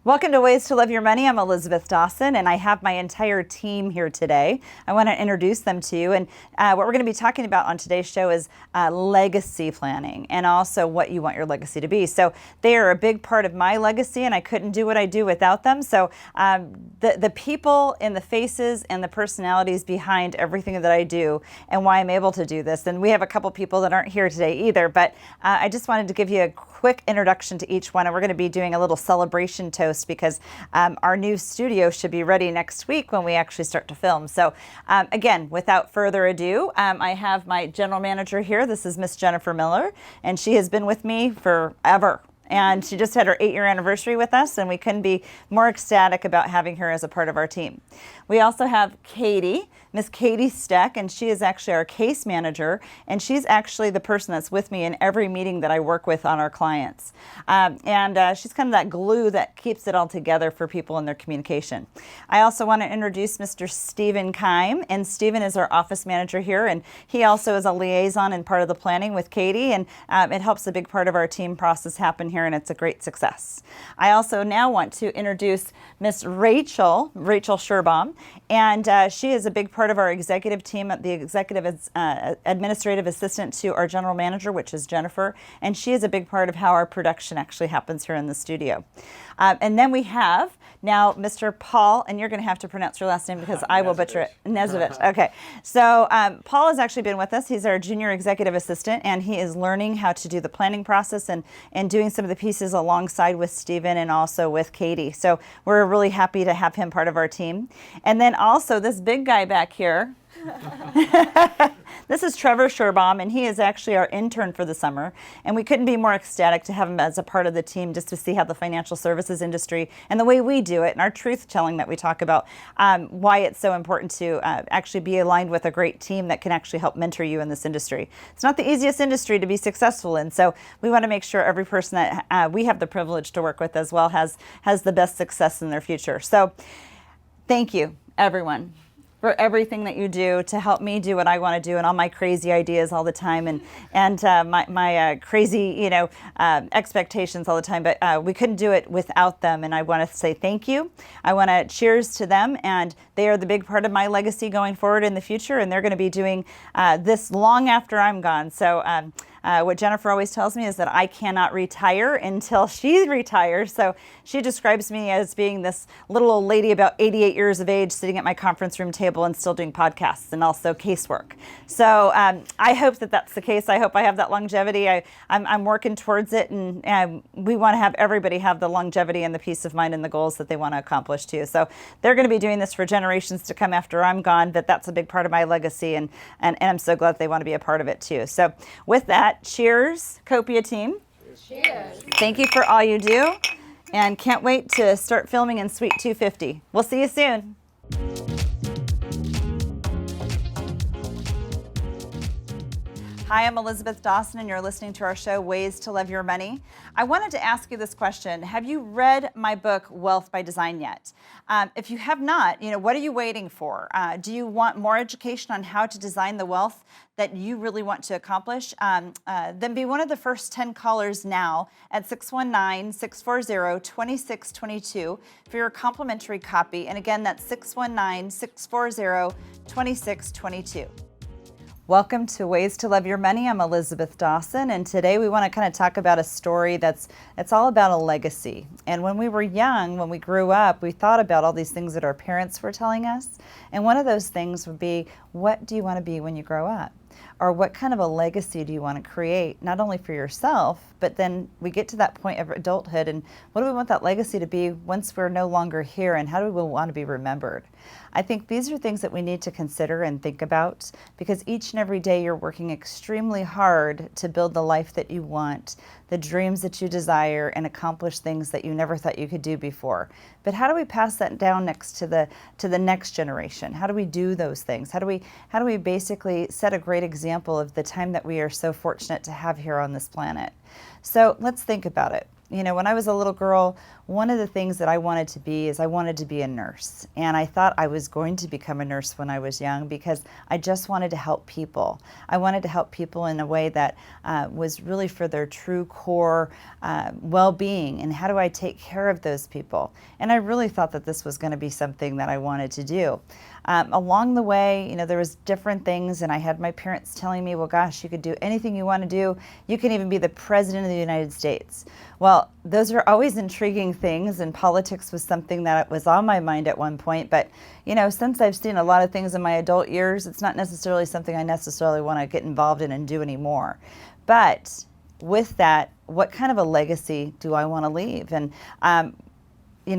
Welcome to Ways to Love Your Money. I'm Elisabeth Dawson, and I have my entire team here today. I want to introduce them to you. And what we're going to be talking about on today's show is legacy planning and also what you want your legacy to be. So they are a big part of my legacy, and I couldn't do what I do without them. So the people and the faces and the personalities behind everything that I do and why I'm able to do this. And we have a couple people that aren't here today either, but I just wanted to give you a quick introduction to each one. And we're going to be doing a little celebration toast because our new studio should be ready next week when we actually start to film. So again, without further ado, I have my general manager here. This is Miss Jennifer Miller, and she has been with me forever. And she just had her 8-year anniversary with us, and we couldn't be more ecstatic about having her as a part of our team. We also have Katie, Miss Katie Steck, and she is actually our case manager, and she's actually the person that's with me in every meeting that I work with on our clients. She's kind of that glue that keeps it all together for people in their communication. I also want to introduce Mr. Stephen Keim, and Stephen is our office manager here, and he also is a liaison and part of the planning with Katie, and it helps a big part of our team process happen here, and it's a great success. I also now want to introduce Miss Rachel Scherbaum, and she is a big part of our executive team, the executive administrative assistant to our general manager, which is Jennifer, and she is a big part of how our production actually happens here in the studio. And then we have now Mr. Paul, and you're going to have to pronounce your last name because I will butcher it. Elisabeth. Okay. So Paul has actually been with us. He's our junior executive assistant, and he is learning how to do the planning process and doing some of the pieces alongside with Stephen and also with Katie. So we're really happy to have him part of our team. And then also this big guy back here. This is Trevor Scherbaum, and he is actually our intern for the summer, and we couldn't be more ecstatic to have him as a part of the team just to see how the financial services industry and the way we do it and our truth telling that we talk about, why it's so important to actually be aligned with a great team that can actually help mentor you in this industry. It's not the easiest industry to be successful in, so we want to make sure every person that we have the privilege to work with as well has the best success in their future. So thank you, everyone, for everything that you do to help me do what I want to do and all my crazy ideas all the time and my crazy expectations all the time. But we couldn't do it without them, and I want to say thank you. I want to cheers to them, and they are the big part of my legacy going forward in the future, and they're going to be doing this long after I'm gone. So what Jennifer always tells me is that I cannot retire until she retires. So she describes me as being this little old lady about 88 years of age sitting at my conference room table and still doing podcasts and also casework. So I hope that that's the case. I hope I have that longevity. I'm working towards it, and we want to have everybody have the longevity and the peace of mind and the goals that they want to accomplish too. So they're going to be doing this for generations to come after I'm gone, but that's a big part of my legacy, and I'm so glad they want to be a part of it too. So with that, cheers, Copia team. Cheers. Thank you for all you do, and can't wait to start filming in Suite 250. We'll see you soon. Hi, I'm Elisabeth Dawson, and you're listening to our show, Ways to Love Your Money. I wanted to ask you this question. Have you read my book, Wealth by Design, yet? If you have not, what are you waiting for? Do you want more education on how to design the wealth that you really want to accomplish? Then be one of the first 10 callers now at 619-640-2622 for your complimentary copy. And again, that's 619-640-2622. Welcome to Ways to Love Your Money. I'm Elisabeth Dawson, and today we want to kind of talk about a story it's all about a legacy. And when we were young, when we grew up, we thought about all these things that our parents were telling us. And one of those things would be, what do you want to be when you grow up? Or what kind of a legacy do you want to create, not only for yourself, but then we get to that point of adulthood, and what do we want that legacy to be once we're no longer here, and how do we want to be remembered? I think these are things that we need to consider and think about, because each and every day you're working extremely hard to build the life that you want, the dreams that you desire, and accomplish things that you never thought you could do before. But how do we pass that down next to the next generation? How do we do those things? How do we basically set a great example of the time that we are so fortunate to have here on this planet? So let's think about it. when I was a little girl, one of the things that I wanted to be is I wanted to be a nurse. And I thought I was going to become a nurse when I was young because I just wanted to help people. I wanted to help people in a way that was really for their true core well-being, and how do I take care of those people? And I really thought that this was going to be something that I wanted to do. Along the way, there was different things, and I had my parents telling me, well, gosh, you could do anything you want to do. You can even be the president of the United States. Well, those are always intriguing things, and politics was something that was on my mind at one point. But, since I've seen a lot of things in my adult years, it's not necessarily something I necessarily want to get involved in and do anymore. But with that, what kind of a legacy do I want to leave? And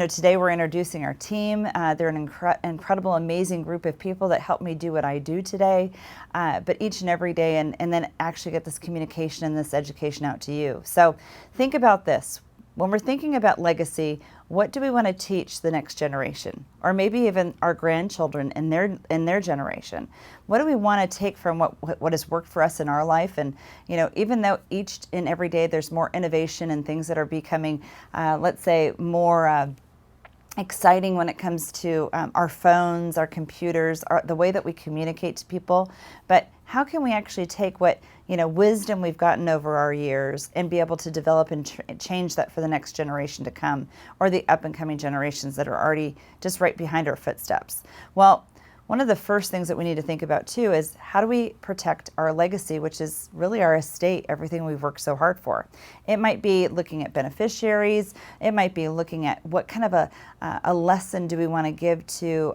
today we're introducing our team. They're an incredible, amazing group of people that help me do what I do today, but each and every day, and then actually get this communication and this education out to you. So think about this. When we're thinking about legacy, what do we want to teach the next generation, or maybe even our grandchildren in their generation? What do we want to take from what has worked for us in our life? And even though each and every day there's more innovation and things that are becoming, let's say, more exciting when it comes to our phones, our computers, the way that we communicate to people. But how can we actually take what wisdom we've gotten over our years and be able to develop and change that for the next generation to come, or the up and coming generations that are already just right behind our footsteps? Well, one of the first things that we need to think about too is, how do we protect our legacy, which is really our estate, everything we've worked so hard for? It might be looking at beneficiaries. It might be looking at what kind of a lesson do we want to give to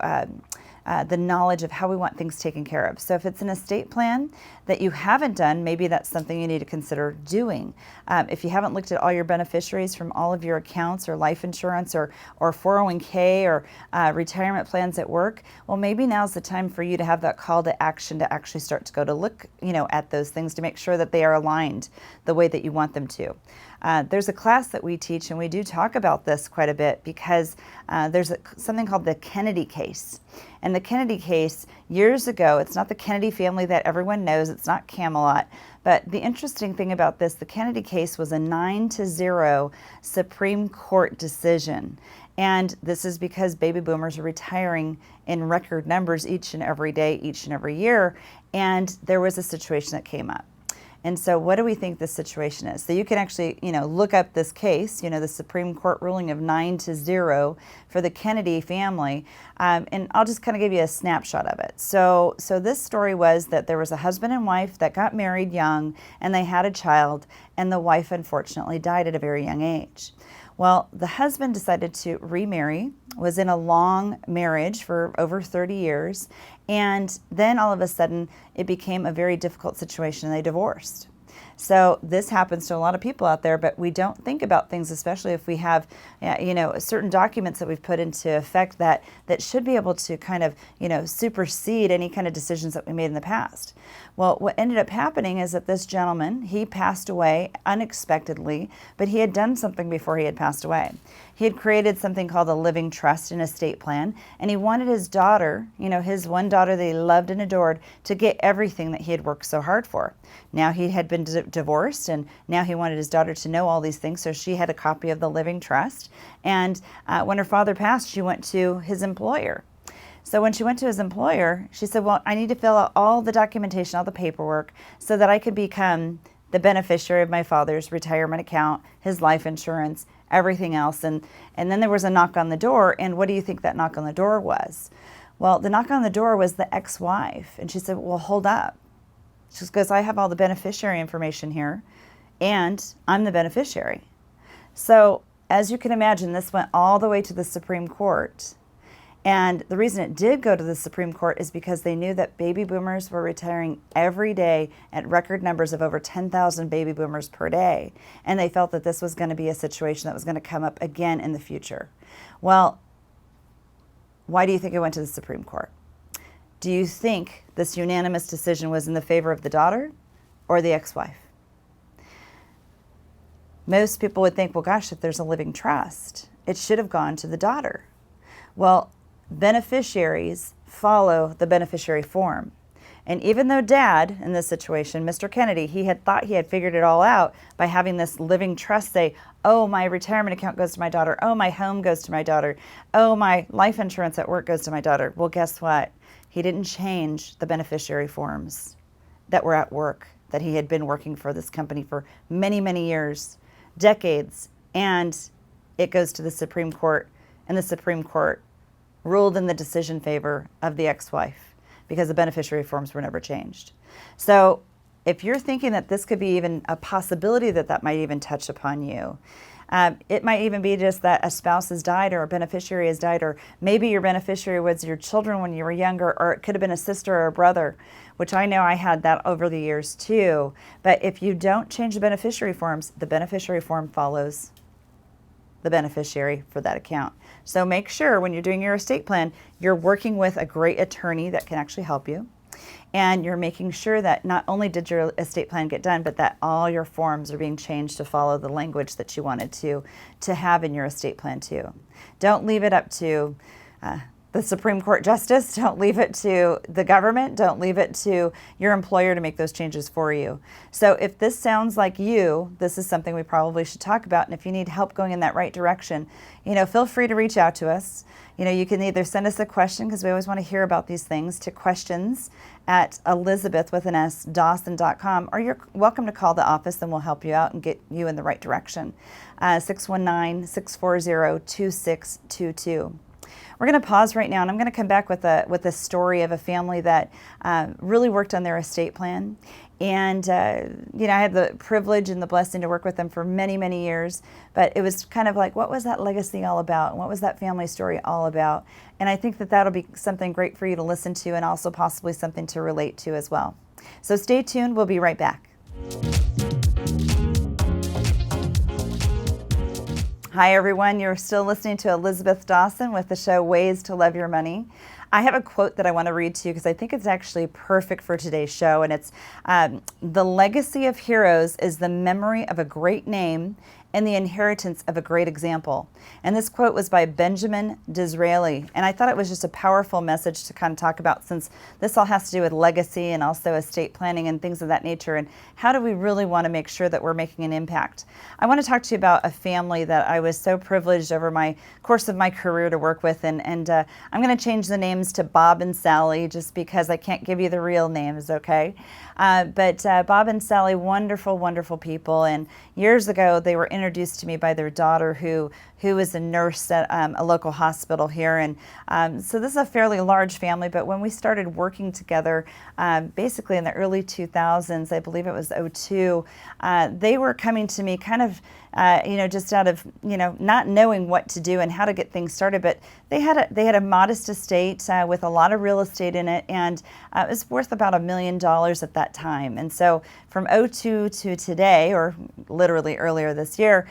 the knowledge of how we want things taken care of. So if it's an estate plan that you haven't done, maybe that's something you need to consider doing. If you haven't looked at all your beneficiaries from all of your accounts, or life insurance, or 401k, or retirement plans at work, well, maybe now's the time for you to have that call to action to actually start to go to look at those things to make sure that they are aligned the way that you want them to. There's a class that we teach, and we do talk about this quite a bit, because there's something called the Kennedy case. And the Kennedy case, years ago, it's not the Kennedy family that everyone knows, it's not Camelot, but the interesting thing about this, the Kennedy case was a 9-0 Supreme Court decision. And this is because baby boomers are retiring in record numbers each and every day, each and every year, and there was a situation that came up. And so what do we think this situation is? So you can actually, look up this case, the Supreme Court ruling of 9-0 for the Kennedy family. And I'll just kind of give you a snapshot of it. So this story was that there was a husband and wife that got married young, and they had a child, and the wife unfortunately died at a very young age. Well, the husband decided to remarry, was in a long marriage for over 30 years, and then all of a sudden it became a very difficult situation, and they divorced. So this happens to a lot of people out there, but we don't think about things, especially if we have, certain documents that we've put into effect that should be able to kind of, supersede any kind of decisions that we made in the past. Well, what ended up happening is that this gentleman, he passed away unexpectedly, but he had done something before he had passed away. He had created something called a living trust and estate plan, and he wanted his daughter, his one daughter that he loved and adored, to get everything that he had worked so hard for. Now he had been divorced, and now he wanted his daughter to know all these things, so she had a copy of the living trust. And when her father passed, she went to his employer. So when she went to his employer, she said, well, I need to fill out all the documentation, all the paperwork, so that I could become the beneficiary of my father's retirement account, his life insurance, everything else. And then there was a knock on the door, and what do you think that knock on the door was? Well, the knock on the door was the ex-wife. And she said, well, hold up. She goes, I have all the beneficiary information here, and I'm the beneficiary. So as you can imagine, this went all the way to the Supreme Court. And the reason it did go to the Supreme Court is because they knew that baby boomers were retiring every day at record numbers of over 10,000 baby boomers per day. And they felt that this was going to be a situation that was going to come up again in the future. Well, why do you think it went to the Supreme Court? Do you think this unanimous decision was in the favor of the daughter or the ex-wife? Most people would think, well, gosh, if there's a living trust, it should have gone to the daughter. Well, beneficiaries follow the beneficiary form. And even though Dad, in this situation, Mr. Kennedy, he had thought he had figured it all out by having this living trust say, oh, my retirement account goes to my daughter. Oh, my home goes to my daughter. Oh, my life insurance at work goes to my daughter. Well, guess what? He didn't change the beneficiary forms that were at work, that he had been working for this company for many, many years, decades. And it goes to the Supreme Court, and the Supreme Court ruled in the decision favor of the ex-wife because the beneficiary forms were never changed. So if you're thinking that this could be even a possibility that might even touch upon you, it might even be just that a spouse has died or a beneficiary has died, or maybe your beneficiary was your children when you were younger, or it could have been a sister or a brother, which I know I had that over the years too. But if you don't change the beneficiary forms, the beneficiary form follows the beneficiary for that account. So make sure when you're doing your estate plan, you're working with a great attorney that can actually help you. And you're making sure that not only did your estate plan get done, but that all your forms are being changed to follow the language that you wanted to have in your estate plan too. Don't leave it up to the Supreme Court justice. Don't leave it to the government. Don't leave it to your employer to make those changes for you. So if this sounds like you, this is something we probably should talk about. And if you need help going in that right direction, feel free to reach out to us. You can either send us a question, because we always want to hear about these things, to questions@Elisabeth.Dawson.com, or you're welcome to call the office and we'll help you out and get you in the right direction. 619-640-2622. We're going to pause right now, and I'm going to come back with a story of a family that really worked on their estate plan. And, I had the privilege and the blessing to work with them for many, many years. But it was kind of like, what was that legacy all about? And what was that family story all about? And I think that that'll be something great for you to listen to, and also possibly something to relate to as well. So stay tuned. We'll be right back. Hi, everyone. You're still listening to Elisabeth Dawson with the show Ways to Love Your Money. I have a quote that I want to read to you because I think it's actually perfect for today's show. And it's, the legacy of heroes is the memory of a great name and the inheritance of a great example. And this quote was by Benjamin Disraeli. And I thought it was just a powerful message to kind of talk about, since this all has to do with legacy and also estate planning and things of that nature. And how do we really want to make sure that we're making an impact? I want to talk to you about a family that I was so privileged over my course of my career to work with. And I'm going to change the names to Bob and Sally, just because I can't give you the real names, okay? But Bob and Sally, wonderful, wonderful people. And years ago, they were introduced to me by their daughter, who is a nurse at a local hospital here. And so this is a fairly large family. But when we started working together, basically in the early 2000s, I believe it was '02, they were coming to me kind of, just out of, not knowing what to do and how to get things started. But they had a modest estate with a lot of real estate in it, and it was worth about $1 million at that time. And so from '02 to today, or literally earlier this year,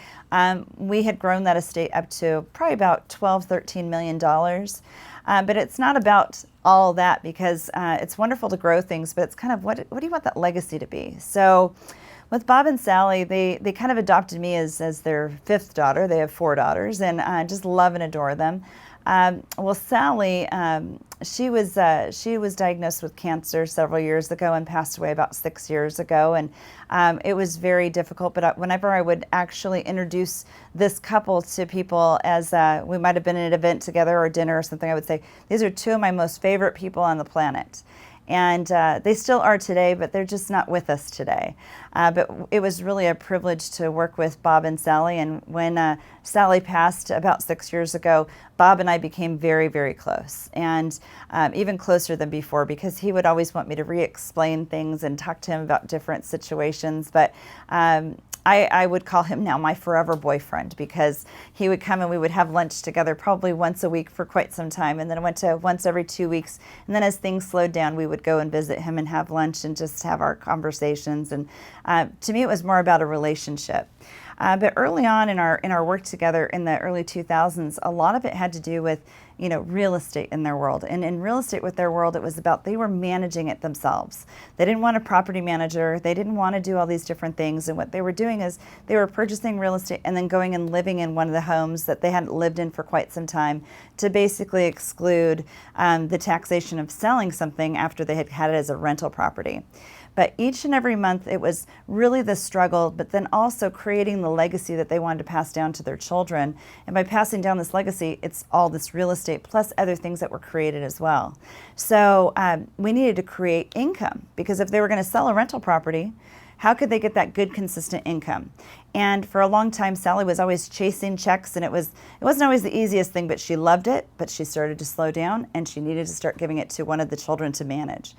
we had grown that estate up to probably about $12-13 million. But it's not about all that, because it's wonderful to grow things, but it's kind of what do you want that legacy to be? So with Bob and Sally, they kind of adopted me as their fifth daughter. They have 4 daughters, and I just love and adore them. Well, Sally, she was diagnosed with cancer several years ago and passed away about 6 years ago. And it was very difficult. But whenever I would actually introduce this couple to people, as we might have been at an event together or dinner or something, I would say, these are 2 of my most favorite people on the planet. And they still are today, but they're just not with us today. But it was really a privilege to work with Bob and Sally. And when Sally passed about 6 years ago, Bob and I became very, very close, and even closer than before, because he would always want me to re-explain things and talk to him about different situations. But I would call him now my forever boyfriend, because he would come and we would have lunch together probably once a week for quite some time. And then it went to once every 2 weeks. And then as things slowed down, we would go and visit him and have lunch and just have our conversations. And to me, it was more about a relationship. But early on in our work together in the early 2000s, a lot of it had to do with real estate in their world. And in real estate with their world, it was about they were managing it themselves. They didn't want a property manager. They didn't want to do all these different things. And what they were doing is they were purchasing real estate and then going and living in one of the homes that they hadn't lived in for quite some time to basically exclude the taxation of selling something after they had had it as a rental property. But each and every month, it was really the struggle, but then also creating the legacy that they wanted to pass down to their children. And by passing down this legacy, it's all this real estate plus other things that were created as well. So we needed to create income, because if they were going to sell a rental property, how could they get that good, consistent income? And for a long time, Sally was always chasing checks, and it wasn't always the easiest thing, but she loved it. But she started to slow down, and she needed to start giving it to one of the children to manage.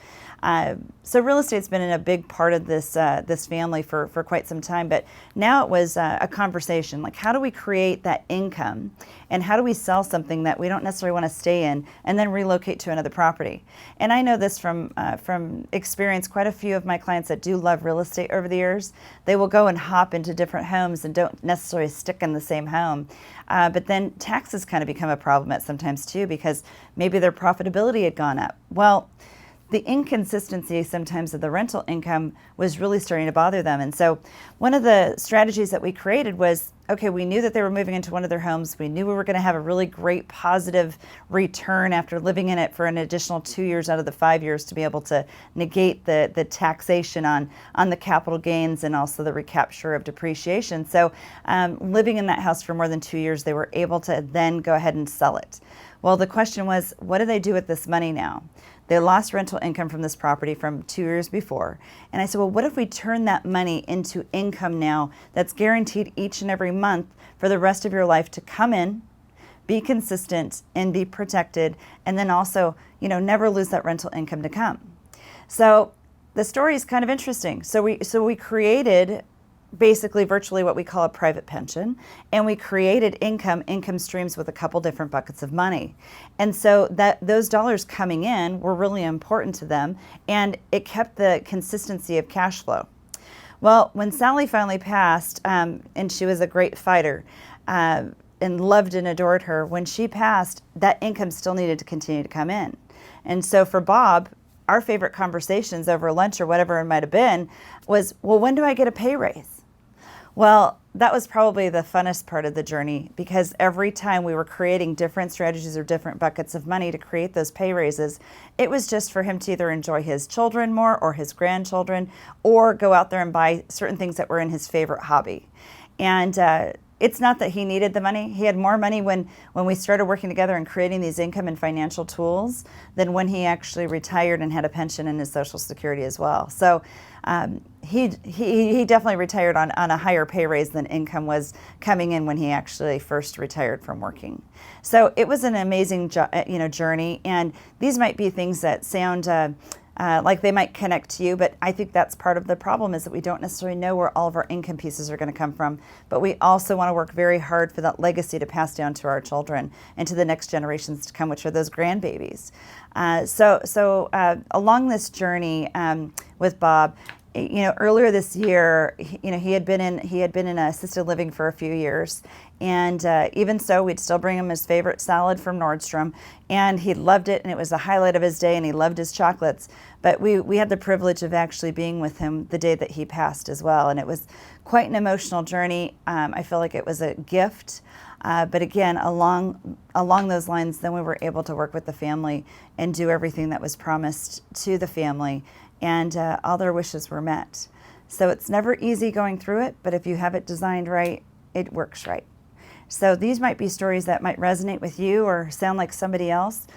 So real estate's been in a big part of this family for quite some time. But now it was a conversation, like how do we create that income, and how do we sell something that we don't necessarily want to stay in and then relocate to another property? And I know this from experience. Quite a few of my clients that do love real estate over the years, they will go and hop into different homes and don't necessarily stick in the same home. But then taxes kind of become a problem at sometimes too, because maybe their profitability had gone up. Well, the inconsistency sometimes of the rental income was really starting to bother them. And so one of the strategies that we created was, okay, we knew that they were moving into one of their homes. We knew we were going to have a really great positive return after living in it for an additional 2 years out of the 5 years to be able to negate the taxation on the capital gains and also the recapture of depreciation. So living in that house for more than 2 years, they were able to then go ahead and sell it. Well, the question was, what do they do with this money now? They lost rental income from this property from 2 years before. And I said, well, what if we turn that money into income now that's guaranteed each and every month for the rest of your life to come in, be consistent, and be protected, and then also, never lose that rental income to come. So the story is kind of interesting. So we created basically virtually what we call a private pension, and we created income streams with a couple different buckets of money. And so that those dollars coming in were really important to them, and it kept the consistency of cash flow. Well, when Sally finally passed, and she was a great fighter, and loved and adored her, when she passed, that income still needed to continue to come in. And so for Bob, our favorite conversations over lunch or whatever it might have been was, well, when do I get a pay raise? Well, that was probably the funnest part of the journey, because every time we were creating different strategies or different buckets of money to create those pay raises, it was just for him to either enjoy his children more or his grandchildren, or go out there and buy certain things that were in his favorite hobby. And it's not that he needed the money. He had more money when we started working together and creating these income and financial tools than when he actually retired and had a pension and his Social Security as well. So he definitely retired on a higher pay raise than income was coming in when he actually first retired from working. So it was an amazing journey, and these might be things that sound like they might connect to you, but I think that's part of the problem, is that we don't necessarily know where all of our income pieces are going to come from, but we also want to work very hard for that legacy to pass down to our children and to the next generations to come, which are those grandbabies. So along this journey with Bob, earlier this year, he had been in assisted living for a few years, and even so, we'd still bring him his favorite salad from Nordstrom, and he loved it, and it was the highlight of his day, and he loved his chocolates. But we had the privilege of actually being with him the day that he passed as well, and it was quite an emotional journey. I feel like it was a gift. But again, along those lines, then we were able to work with the family and do everything that was promised to the family, and all their wishes were met. So it's never easy going through it, but if you have it designed right, it works right. So these might be stories that might resonate with you or sound like somebody else.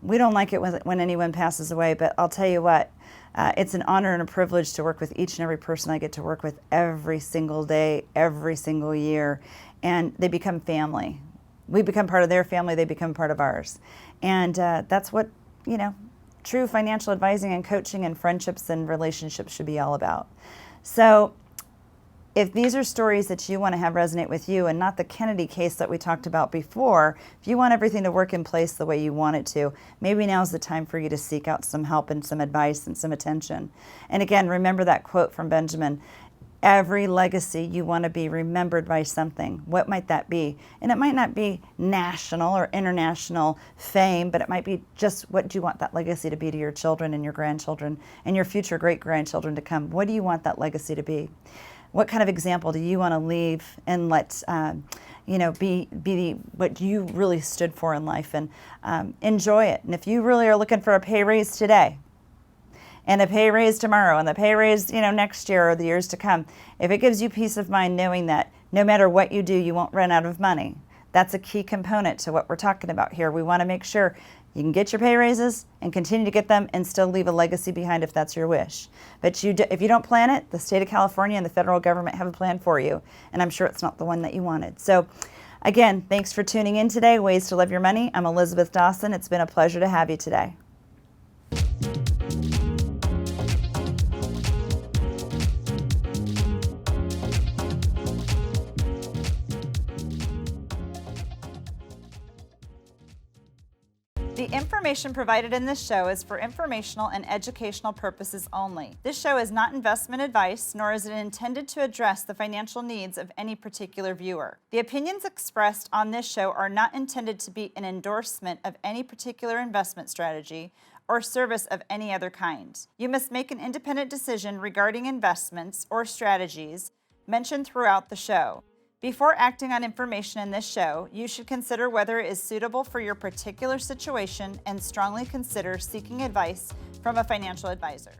We don't like it when anyone passes away, but I'll tell you what, it's an honor and a privilege to work with each and every person I get to work with every single day, every single year, and they become family. We become part of their family, they become part of ours. And that's what, true financial advising and coaching and friendships and relationships should be all about. So if these are stories that you want to have resonate with you and not the Kennedy case that we talked about before, if you want everything to work in place the way you want it to, maybe now's the time for you to seek out some help and some advice and some attention. And again, remember that quote from Benjamin, Every legacy, you want to be remembered by something. What might that be? And it might not be national or international fame, but it might be just what do you want that legacy to be to your children and your grandchildren and your future great-grandchildren to come? What do you want that legacy to be? What kind of example do you want to leave and let be what you really stood for in life, and enjoy it. And if you really are looking for a pay raise today, and a pay raise tomorrow, and the pay raise, next year or the years to come, if it gives you peace of mind knowing that no matter what you do, you won't run out of money, that's a key component to what we're talking about here. We want to make sure you can get your pay raises and continue to get them and still leave a legacy behind if that's your wish. But if you don't plan it, the state of California and the federal government have a plan for you, and I'm sure it's not the one that you wanted. So again, thanks for tuning in today. Ways to Love Your Money. I'm Elisabeth Dawson. It's been a pleasure to have you today. The information provided in this show is for informational and educational purposes only. This show is not investment advice, nor is it intended to address the financial needs of any particular viewer. The opinions expressed on this show are not intended to be an endorsement of any particular investment strategy or service of any other kind. You must make an independent decision regarding investments or strategies mentioned throughout the show. Before acting on information in this show, you should consider whether it is suitable for your particular situation and strongly consider seeking advice from a financial advisor.